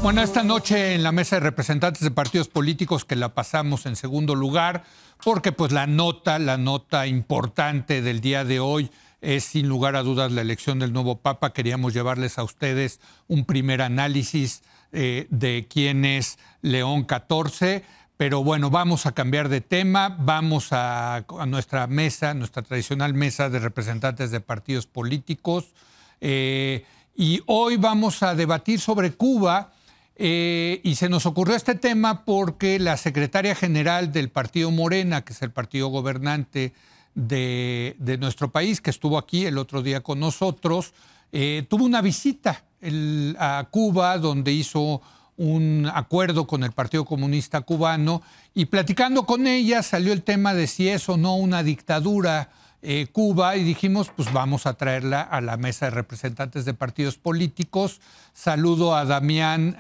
Bueno, esta noche en la mesa de representantes de partidos políticos, que la pasamos en segundo lugar, porque pues la nota importante del día de hoy es sin lugar a dudas la elección del nuevo Papa. Queríamos llevarles a ustedes un primer análisis de quién es León XIV, pero bueno, vamos a cambiar de tema, vamos a nuestra mesa, nuestra tradicional mesa de representantes de partidos políticos, y hoy vamos a debatir sobre Cuba. Y se nos ocurrió este tema porque la secretaria general del partido Morena, que es el partido gobernante de nuestro país, que estuvo aquí el otro día con nosotros, tuvo una visita a Cuba, donde hizo un acuerdo con el Partido Comunista Cubano, y platicando con ella salió el tema de si es o no una dictadura Cuba, y dijimos, pues vamos a traerla a la mesa de representantes de partidos políticos. Saludo a Damián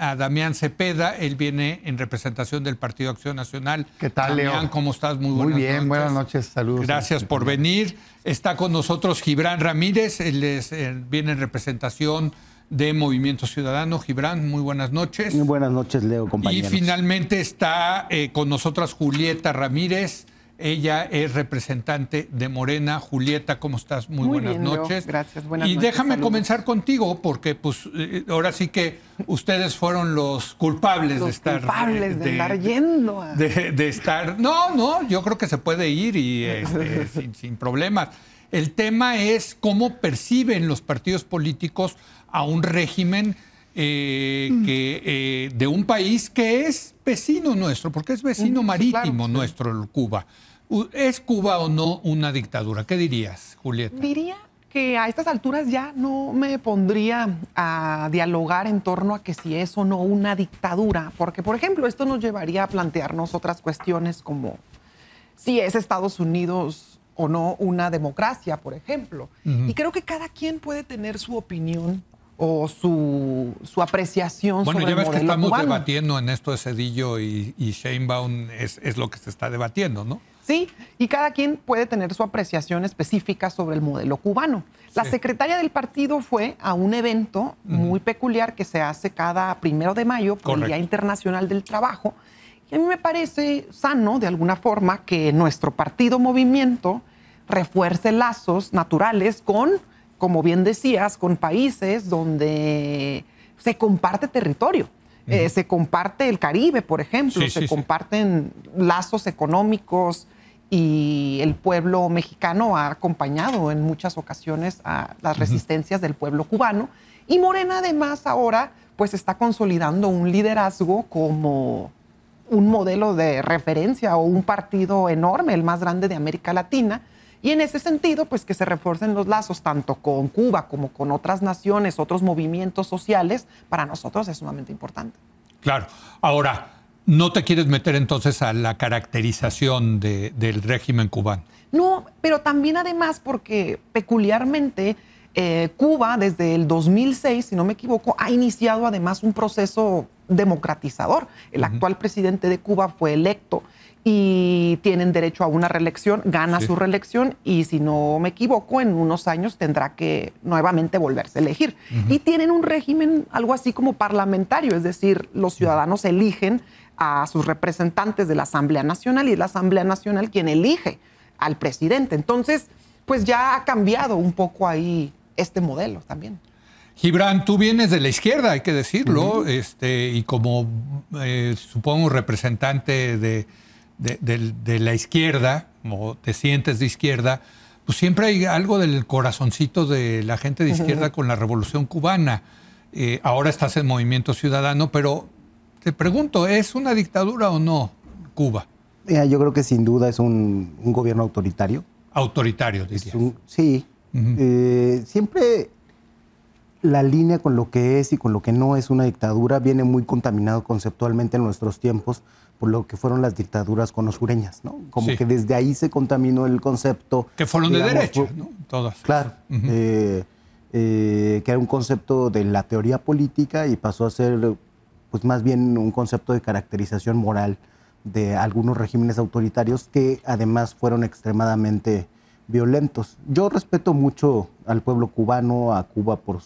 Cepeda, él viene en representación del Partido Acción Nacional. ¿Qué tal, Damián, Leo? ¿cómo estás? Muy bien, buenas noches, saludos. Gracias por venir. Está con nosotros Gibran Ramírez, él viene en representación de Movimiento Ciudadano. Gibran, muy buenas noches. Muy buenas noches, Leo, compañeros. Y finalmente está con nosotras Julieta Ramírez. Ella es representante de Morena. Julieta, ¿cómo estás? Muy buenas bien, noches. Leo. Gracias, buenas y noches. Déjame saludos. comenzar contigo, porque pues ahora sí que ustedes fueron los culpables de estar... culpables de andar yendo a... de estar... No, yo creo que se puede ir y sin problemas. El tema es cómo perciben los partidos políticos a un régimen de un país que es vecino nuestro, porque es vecino marítimo nuestro, Cuba. ¿Es Cuba o no una dictadura? ¿Qué dirías, Julieta? Diría que a estas alturas ya no me pondría a dialogar en torno a que si es o no una dictadura, porque, por ejemplo, esto nos llevaría a plantearnos otras cuestiones como si es Estados Unidos o no una democracia, por ejemplo. Y creo que cada quien puede tener su opinión o su apreciación sobre el modelo cubano. Bueno, ya ves que estamos debatiendo en esto de Zedillo y Sheinbaum, es lo que se está debatiendo, ¿no? Sí, y cada quien puede tener su apreciación específica sobre el modelo cubano. La secretaria del partido fue a un evento muy peculiar que se hace cada 1 de mayo por el Día Internacional del Trabajo. Y a mí me parece sano, de alguna forma, que nuestro partido Movimiento refuerce lazos naturales con, como bien decías, con países donde se comparte territorio. Se comparte el Caribe, por ejemplo, se comparten lazos económicos, y el pueblo mexicano ha acompañado en muchas ocasiones a las resistencias del pueblo cubano. Y Morena, además, ahora pues está consolidando un liderazgo como un modelo de referencia o un partido enorme, el más grande de América Latina. Y en ese sentido, pues que se refuercen los lazos tanto con Cuba como con otras naciones, otros movimientos sociales, para nosotros es sumamente importante. Claro. Ahora, ¿no te quieres meter entonces a la caracterización del régimen cubano? No, pero también además porque peculiarmente Cuba desde el 2006, si no me equivoco, ha iniciado además un proceso democratizador. El actual presidente de Cuba fue electo y tienen derecho a una reelección, gana su reelección y, si no me equivoco, en unos años tendrá que nuevamente volverse a elegir. Y tienen un régimen algo así como parlamentario, es decir, los ciudadanos eligen a sus representantes de la Asamblea Nacional y es la Asamblea Nacional quien elige al presidente. Entonces, pues ya ha cambiado un poco ahí este modelo también. Gibran, tú vienes de la izquierda, hay que decirlo, y como supongo representante de la izquierda, o te sientes de izquierda, pues siempre hay algo del corazoncito de la gente de izquierda con la Revolución Cubana. Ahora estás en Movimiento Ciudadano, pero te pregunto, ¿es una dictadura o no Cuba? Yo creo que sin duda es un gobierno autoritario. Autoritario, dirías. Sí. Siempre la línea con lo que es y con lo que no es una dictadura viene muy contaminado conceptualmente en nuestros tiempos por lo que fueron las dictaduras conosureñas, ¿no? Como que desde ahí se contaminó el concepto. Que fueron de derecha, ¿no? Todas. Claro. Que era un concepto de la teoría política y pasó a ser pues más bien un concepto de caracterización moral de algunos regímenes autoritarios que además fueron extremadamente violentos. Yo respeto mucho al pueblo cubano, a Cuba por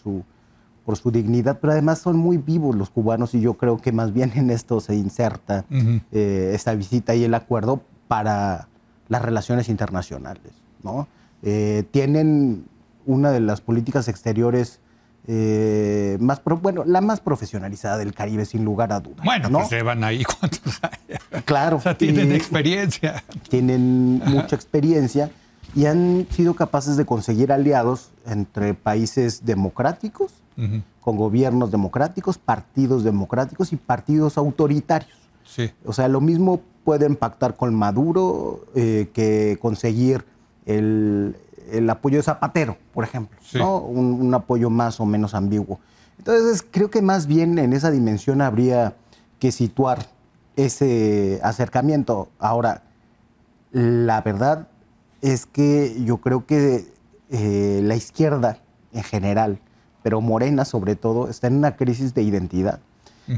por su dignidad, pero además son muy vivos los cubanos y yo creo que más bien en esto se inserta esta visita y el acuerdo para las relaciones internacionales, ¿no? Tienen una de las políticas exteriores la más profesionalizada del Caribe, sin lugar a dudas. Bueno, ¿no? pues llevan ahí cuántos años. Claro. O sea, tienen experiencia. Tienen mucha experiencia y han sido capaces de conseguir aliados entre países democráticos, con gobiernos democráticos, partidos democráticos y partidos autoritarios. Sí. O sea, lo mismo pueden pactar con Maduro que conseguir el apoyo de Zapatero, por ejemplo, sí. ¿no? Un apoyo más o menos ambiguo. Entonces, creo que más bien en esa dimensión habría que situar ese acercamiento. Ahora, la verdad es que yo creo que la izquierda en general, pero Morena sobre todo, está en una crisis de identidad.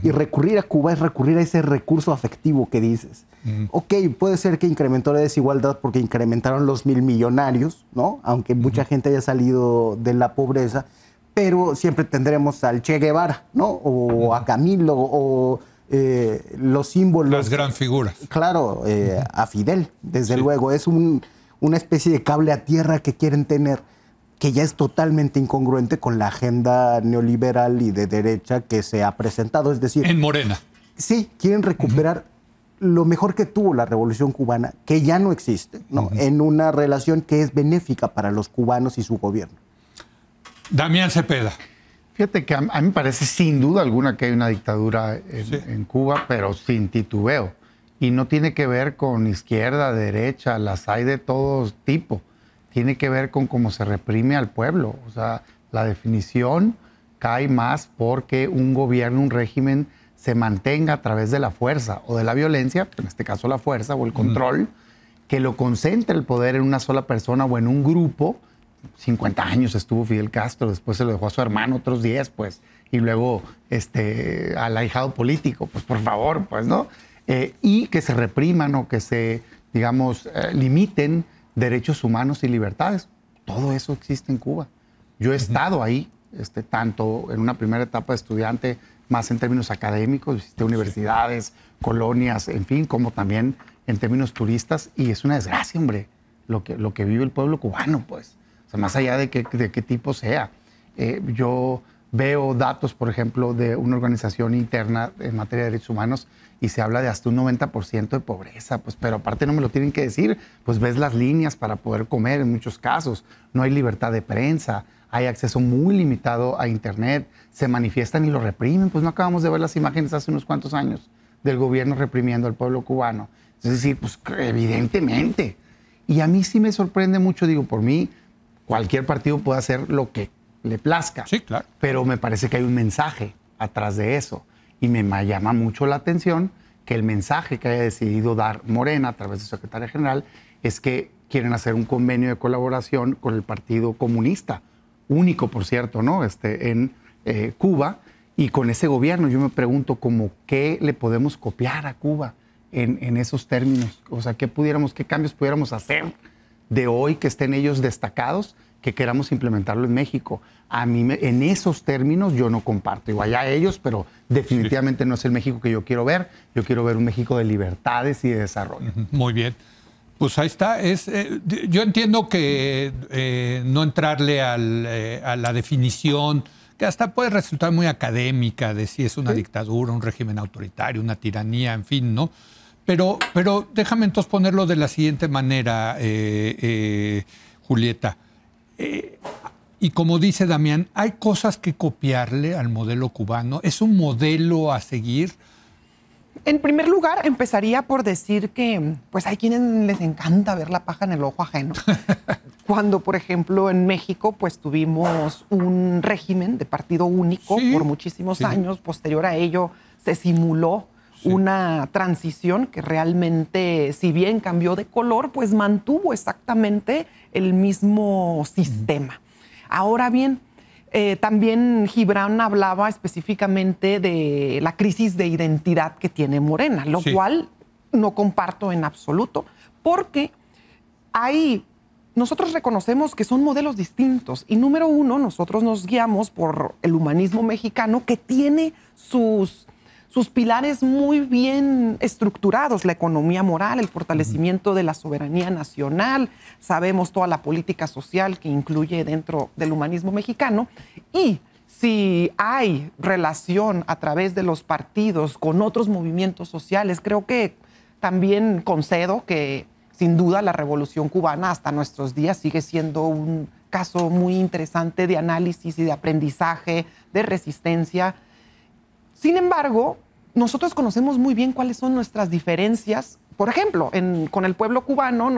Y recurrir a Cuba es recurrir a ese recurso afectivo que dices. Ok, puede ser que incrementó la desigualdad porque incrementaron los 1,000 millonarios, ¿no? Aunque mucha gente haya salido de la pobreza, pero siempre tendremos al Che Guevara, ¿no? O a Camilo, o los símbolos. Las gran figuras. Claro, a Fidel, desde luego. Es una especie de cable a tierra que quieren tener, que ya es totalmente incongruente con la agenda neoliberal y de derecha que se ha presentado. Es decir, en Morena. Sí, quieren recuperar lo mejor que tuvo la Revolución Cubana, que ya no existe, ¿no? En una relación que es benéfica para los cubanos y su gobierno. Damián Cepeda. Fíjate que a mí me parece sin duda alguna que hay una dictadura en Cuba, pero sin titubeo. Y no tiene que ver con izquierda, derecha, las hay de todo tipo. Tiene que ver con cómo se reprime al pueblo. O sea, la definición cae más porque un gobierno, un régimen se mantenga a través de la fuerza o de la violencia, en este caso la fuerza o el control, que lo concentre el poder en una sola persona o en un grupo. 50 años estuvo Fidel Castro, después se lo dejó a su hermano otros 10, pues, y luego al ahijado político, pues por favor, pues, ¿no? Y que se repriman o que se, digamos, limiten derechos humanos y libertades. Todo eso existe en Cuba. Yo he estado ahí, tanto en una primera etapa de estudiante, más en términos académicos, visité universidades, colonias, en fin, como también en términos turistas, y es una desgracia, hombre, lo que vive el pueblo cubano, pues. O sea, más allá de qué tipo sea. Yo veo datos, por ejemplo, de una organización interna en materia de derechos humanos y se habla de hasta un 90% de pobreza, pues, pero aparte no me lo tienen que decir, pues ves las líneas para poder comer en muchos casos, no hay libertad de prensa, hay acceso muy limitado a Internet, se manifiestan y lo reprimen, pues no acabamos de ver las imágenes hace unos cuantos años del gobierno reprimiendo al pueblo cubano. Es decir, pues evidentemente. Y a mí sí me sorprende mucho, digo, por mí, cualquier partido puede hacer lo que le plazca. Sí, claro. Pero me parece que hay un mensaje atrás de eso. Y me llama mucho la atención que el mensaje que haya decidido dar Morena a través de su secretaria general es que quieren hacer un convenio de colaboración con el Partido Comunista, único, por cierto, ¿no? En Cuba, y con ese gobierno. Yo me pregunto como qué le podemos copiar a Cuba en esos términos. O sea, qué cambios pudiéramos hacer de hoy que estén ellos destacados, que queramos implementarlo en México. A mí, en esos términos, yo no comparto. Igual a ellos, pero definitivamente no es el México que yo quiero ver. Yo quiero ver un México de libertades y de desarrollo. Muy bien. Pues ahí está. Yo entiendo que no entrarle a la definición, que hasta puede resultar muy académica, de si es una dictadura, un régimen autoritario, una tiranía, en fin, ¿no? Pero déjame entonces ponerlo de la siguiente manera, Julieta. Y como dice Damián, hay cosas que copiarle al modelo cubano. ¿Es un modelo a seguir? En primer lugar, empezaría por decir que pues hay quienes les encanta ver la paja en el ojo ajeno. Cuando, por ejemplo, en México pues tuvimos un régimen de partido único por muchísimos años. Posterior a ello se simuló una transición que realmente, si bien cambió de color, pues mantuvo exactamente el mismo sistema. Ahora bien, también Gibran hablaba específicamente de la crisis de identidad que tiene Morena, lo cual no comparto en absoluto, porque hay nosotros reconocemos que son modelos distintos. Y número uno, nosotros nos guiamos por el humanismo mexicano, que tiene sus pilares muy bien estructurados: la economía moral, el fortalecimiento de la soberanía nacional. Sabemos toda la política social que incluye dentro del humanismo mexicano. Y si hay relación a través de los partidos con otros movimientos sociales, creo que también concedo que sin duda la Revolución Cubana hasta nuestros días sigue siendo un caso muy interesante de análisis y de aprendizaje, de resistencia. Sin embargo, nosotros conocemos muy bien cuáles son nuestras diferencias. Por ejemplo, con el pueblo cubano,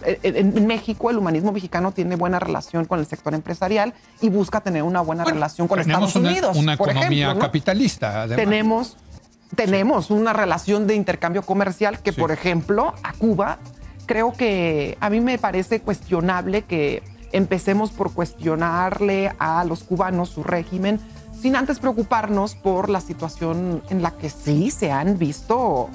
en México, el humanismo mexicano tiene buena relación con el sector empresarial y busca tener una buena relación con Estados Unidos. Una economía ejemplo, ¿no? capitalista, además. Tenemos una relación de intercambio comercial que, por ejemplo, a Cuba, creo que a mí me parece cuestionable que empecemos por cuestionarle a los cubanos su régimen sin antes preocuparnos por la situación en la que sí se han visto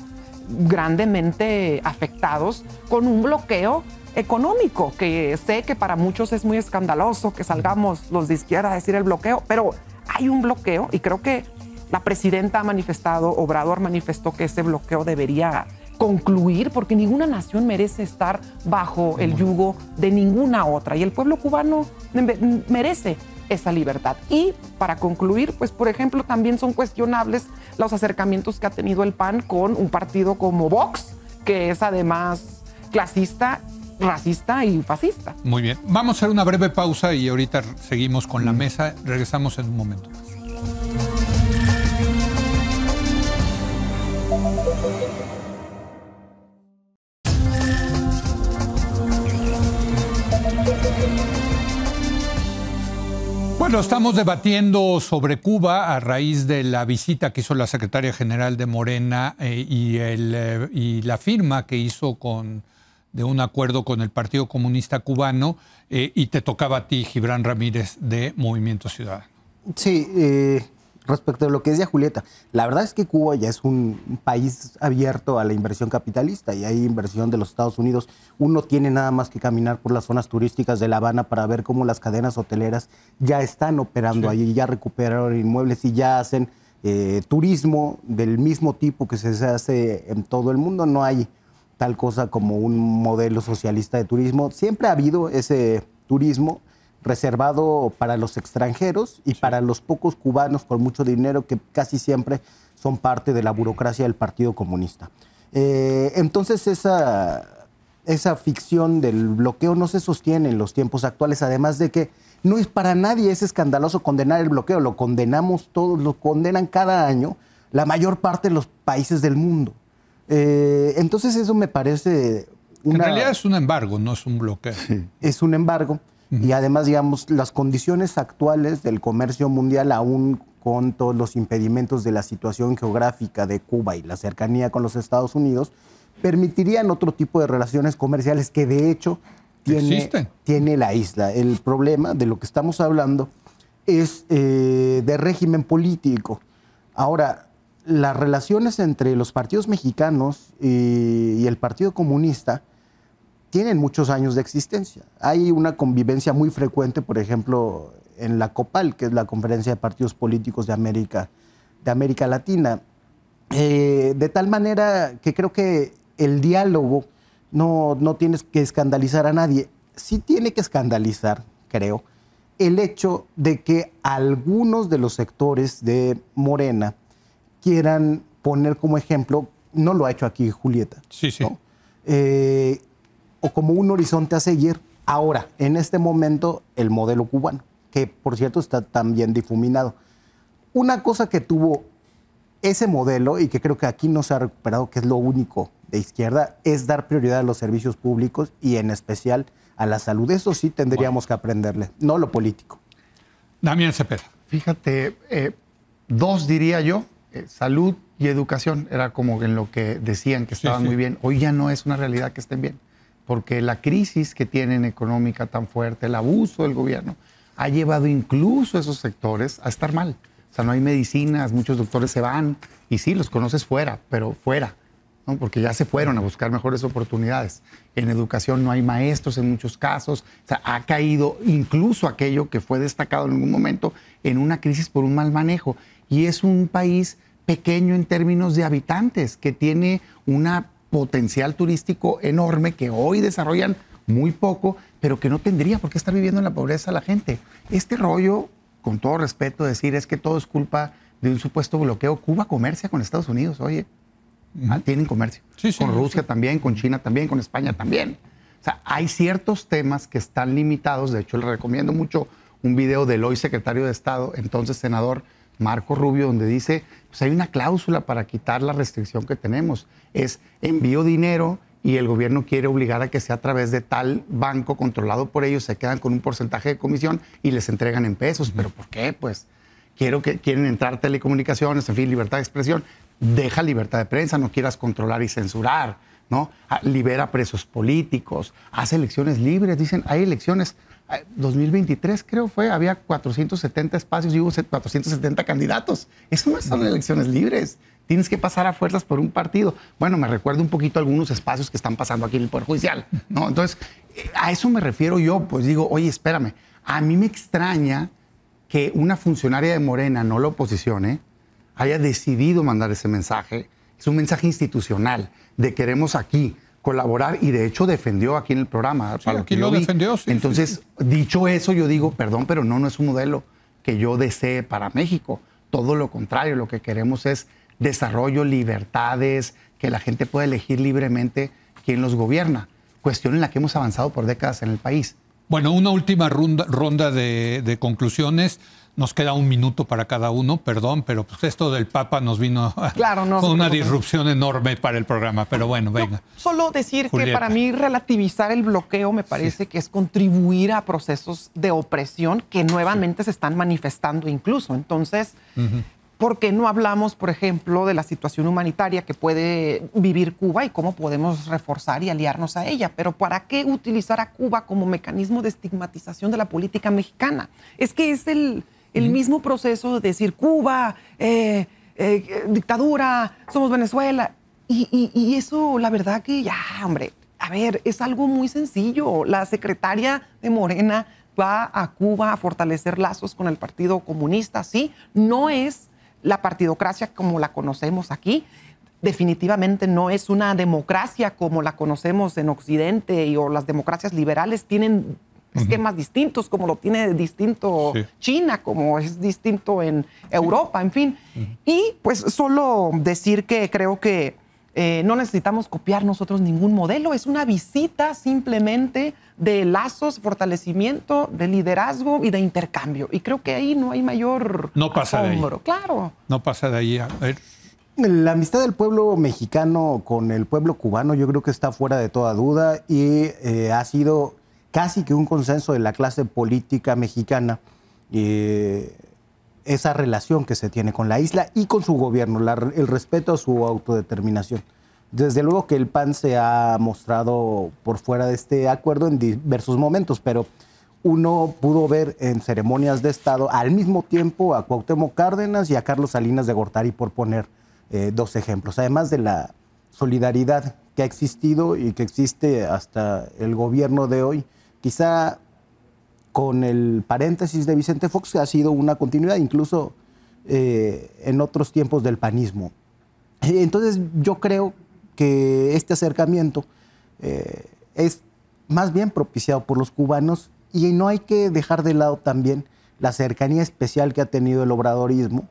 grandemente afectados con un bloqueo económico, que sé que para muchos es muy escandaloso que salgamos los de izquierda a decir el bloqueo, pero hay un bloqueo y creo que la presidenta ha manifestado, Obrador manifestó que ese bloqueo debería concluir porque ninguna nación merece estar bajo el yugo de ninguna otra y el pueblo cubano merece esa libertad. Y para concluir, pues por ejemplo, también son cuestionables los acercamientos que ha tenido el PAN con un partido como Vox, que es además clasista, racista y fascista. Muy bien. Vamos a hacer una breve pausa y ahorita seguimos con la mesa. Regresamos en un momento. Bueno, estamos debatiendo sobre Cuba a raíz de la visita que hizo la secretaria general de Morena y la firma que hizo de un acuerdo con el Partido Comunista Cubano, y te tocaba a ti, Gibran Ramírez, de Movimiento Ciudadano. Sí, respecto a lo que decía Julieta, la verdad es que Cuba ya es un país abierto a la inversión capitalista y hay inversión de los Estados Unidos. Uno tiene nada más que caminar por las zonas turísticas de La Habana para ver cómo las cadenas hoteleras ya están operando ahí, ya recuperaron inmuebles y ya hacen turismo del mismo tipo que se hace en todo el mundo. No hay tal cosa como un modelo socialista de turismo. Siempre ha habido ese turismo reservado para los extranjeros y para los pocos cubanos con mucho dinero que casi siempre son parte de la burocracia del Partido Comunista. Entonces esa ficción del bloqueo no se sostiene en los tiempos actuales, además de que no es para nadie es escandaloso condenar el bloqueo, lo condenamos todos, lo condenan cada año la mayor parte de los países del mundo. Entonces eso me parece... En realidad es un embargo, no es un bloqueo. Sí. Es un embargo. Y además, digamos, las condiciones actuales del comercio mundial, aún con todos los impedimentos de la situación geográfica de Cuba y la cercanía con los Estados Unidos, permitirían otro tipo de relaciones comerciales que de hecho tiene la isla. El problema de lo que estamos hablando es de régimen político. Ahora, las relaciones entre los partidos mexicanos y el Partido Comunista tienen muchos años de existencia. Hay una convivencia muy frecuente, por ejemplo, en la COPAL, que es la Conferencia de Partidos Políticos de América Latina. De tal manera que creo que el diálogo no tienes que escandalizar a nadie. Sí tiene que escandalizar, creo, el hecho de que algunos de los sectores de Morena quieran poner como ejemplo, no lo ha hecho aquí Julieta, sí, sí. ¿no? O como un horizonte a seguir ahora, en este momento, el modelo cubano, que por cierto está también difuminado. Una cosa que tuvo ese modelo y que creo que aquí no se ha recuperado, que es lo único de izquierda, es dar prioridad a los servicios públicos y en especial a la salud. Eso sí tendríamos que aprenderle, no lo político. Damián Cepeda. Fíjate, dos diría yo, salud y educación, era como en lo que decían que estaban muy bien. Hoy ya no es una realidad que estén bien, porque la crisis que tienen económica tan fuerte, el abuso del gobierno, ha llevado incluso a esos sectores a estar mal. O sea, no hay medicinas, muchos doctores se van, y sí, los conoces fuera, pero fuera. ¿no? Porque ya se fueron a buscar mejores oportunidades. En educación no hay maestros en muchos casos. O sea, ha caído incluso aquello que fue destacado en algún momento en una crisis por un mal manejo. Y es un país pequeño en términos de habitantes, que tiene un potencial turístico enorme, que hoy desarrollan muy poco, pero que no tendría por qué estar viviendo en la pobreza la gente. Este rollo, con todo respeto, decir es que todo es culpa de un supuesto bloqueo. Cuba comercia con Estados Unidos, oye. Tienen comercio. Sí, con Rusia también, con China también, con España también. O sea, hay ciertos temas que están limitados. De hecho, le recomiendo mucho un video del hoy secretario de Estado, entonces senador Marco Rubio, donde dice, pues hay una cláusula para quitar la restricción que tenemos. Es envío dinero y el gobierno quiere obligar a que sea a través de tal banco controlado por ellos, se quedan con un porcentaje de comisión y les entregan en pesos. ¿Pero por qué? Pues quieren entrar telecomunicaciones, en fin, libertad de expresión. Deja libertad de prensa, no quieras controlar y censurar, ¿no? Libera presos políticos, hace elecciones libres. Dicen, hay elecciones. 2023 creo fue, había 470 espacios y hubo 470 candidatos. Eso no son elecciones libres. Tienes que pasar a fuerzas por un partido. Bueno, me recuerda un poquito algunos espacios que están pasando aquí en el Poder Judicial, ¿no? Entonces, a eso me refiero yo. Pues digo, oye, espérame, a mí me extraña que una funcionaria de Morena, no la oposición, haya decidido mandar ese mensaje. Es un mensaje institucional de queremos aquí colaborar, y de hecho defendió aquí en el programa. Sí, aquí lo defendió, sí. Entonces, dicho eso, yo digo, perdón, pero no es un modelo que yo desee para México. Todo lo contrario, lo que queremos es desarrollo, libertades, que la gente pueda elegir libremente quién los gobierna. Cuestión en la que hemos avanzado por décadas en el país. Bueno, una última ronda de conclusiones. Nos queda un minuto para cada uno, perdón, pero pues esto del Papa nos vino con una disrupción enorme para el programa. Pero bueno, venga. Solo decir que para mí relativizar el bloqueo me parece que es contribuir a procesos de opresión que nuevamente se están manifestando incluso. Entonces, ¿por qué no hablamos, por ejemplo, de la situación humanitaria que puede vivir Cuba y cómo podemos reforzar y aliarnos a ella? Pero ¿para qué utilizar a Cuba como mecanismo de estigmatización de la política mexicana? Es que es el mismo proceso de decir Cuba, dictadura, somos Venezuela. Y eso, la verdad que ya, hombre, a ver, es algo muy sencillo. La secretaria de Morena va a Cuba a fortalecer lazos con el Partido Comunista, sí. No es la partidocracia como la conocemos aquí. Definitivamente no es una democracia como la conocemos en Occidente, o las democracias liberales tienen esquemas distintos, como lo tiene distinto China, como es distinto en Europa, en fin. Y pues solo decir que creo que no necesitamos copiar nosotros ningún modelo, es una visita simplemente de lazos, fortalecimiento, de liderazgo y de intercambio. Y creo que ahí no hay mayor asombro. Claro. No pasa de ahí. A ver. La amistad del pueblo mexicano con el pueblo cubano yo creo que está fuera de toda duda y ha sido casi que un consenso de la clase política mexicana, esa relación que se tiene con la isla y con su gobierno, el respeto a su autodeterminación. Desde luego que el PAN se ha mostrado por fuera de este acuerdo en diversos momentos, pero uno pudo ver en ceremonias de Estado al mismo tiempo a Cuauhtémoc Cárdenas y a Carlos Salinas de Gortari, por poner dos ejemplos, además de la solidaridad que ha existido y que existe hasta el gobierno de hoy. Quizá con el paréntesis de Vicente Fox, que ha sido una continuidad, incluso en otros tiempos del panismo. Entonces, yo creo que este acercamiento es más bien propiciado por los cubanos, y no hay que dejar de lado también la cercanía especial que ha tenido el obradorismo,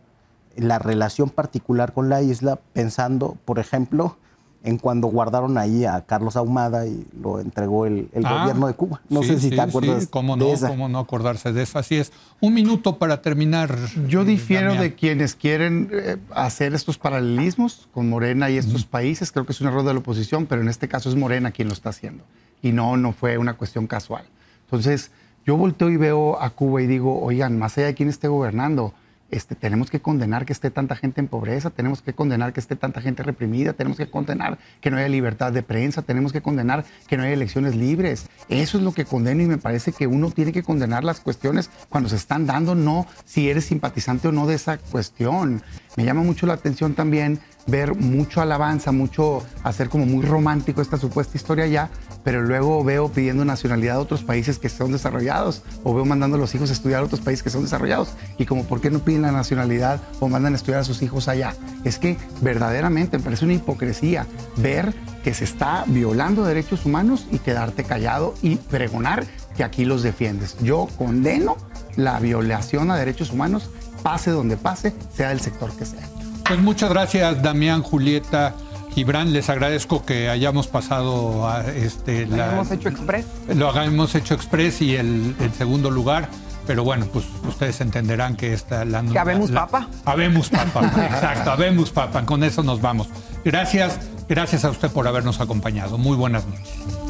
la relación particular con la isla, pensando, por ejemplo, en cuando guardaron ahí a Carlos Ahumada y lo entregó el gobierno de Cuba. No sé si te acuerdas de esa. ¿Cómo no acordarse de eso? Así es. Un minuto para terminar. Yo difiero de quienes quieren hacer estos paralelismos con Morena y estos países. Creo que es un error de la oposición, pero en este caso es Morena quien lo está haciendo. Y no fue una cuestión casual. Entonces, yo volteo y veo a Cuba y digo, oigan, más allá de quién esté gobernando, tenemos que condenar que esté tanta gente en pobreza, tenemos que condenar que esté tanta gente reprimida, tenemos que condenar que no haya libertad de prensa, tenemos que condenar que no haya elecciones libres. Eso es lo que condeno, y me parece que uno tiene que condenar las cuestiones cuando se están dando, no si eres simpatizante o no de esa cuestión. Me llama mucho la atención también ver mucho alabanza, mucho hacer como muy romántico esta supuesta historia allá, pero luego veo pidiendo nacionalidad a otros países que son desarrollados, o veo mandando a los hijos a estudiar a otros países que son desarrollados, y como ¿por qué no piden la nacionalidad o mandan a estudiar a sus hijos allá? Es que verdaderamente me parece una hipocresía ver que se está violando derechos humanos y quedarte callado y pregonar que aquí los defiendes. Yo condeno la violación a derechos humanos, pase donde pase, sea del sector que sea. Pues muchas gracias, Damián, Julieta, Gibran. Les agradezco que hayamos pasado a lo hemos hecho express. Lo hagamos hecho express y el segundo lugar. Pero bueno, pues ustedes entenderán que esta... Que habemos papa. Habemos papa, exacto, habemos papa. Con eso nos vamos. Gracias a usted por habernos acompañado. Muy buenas noches.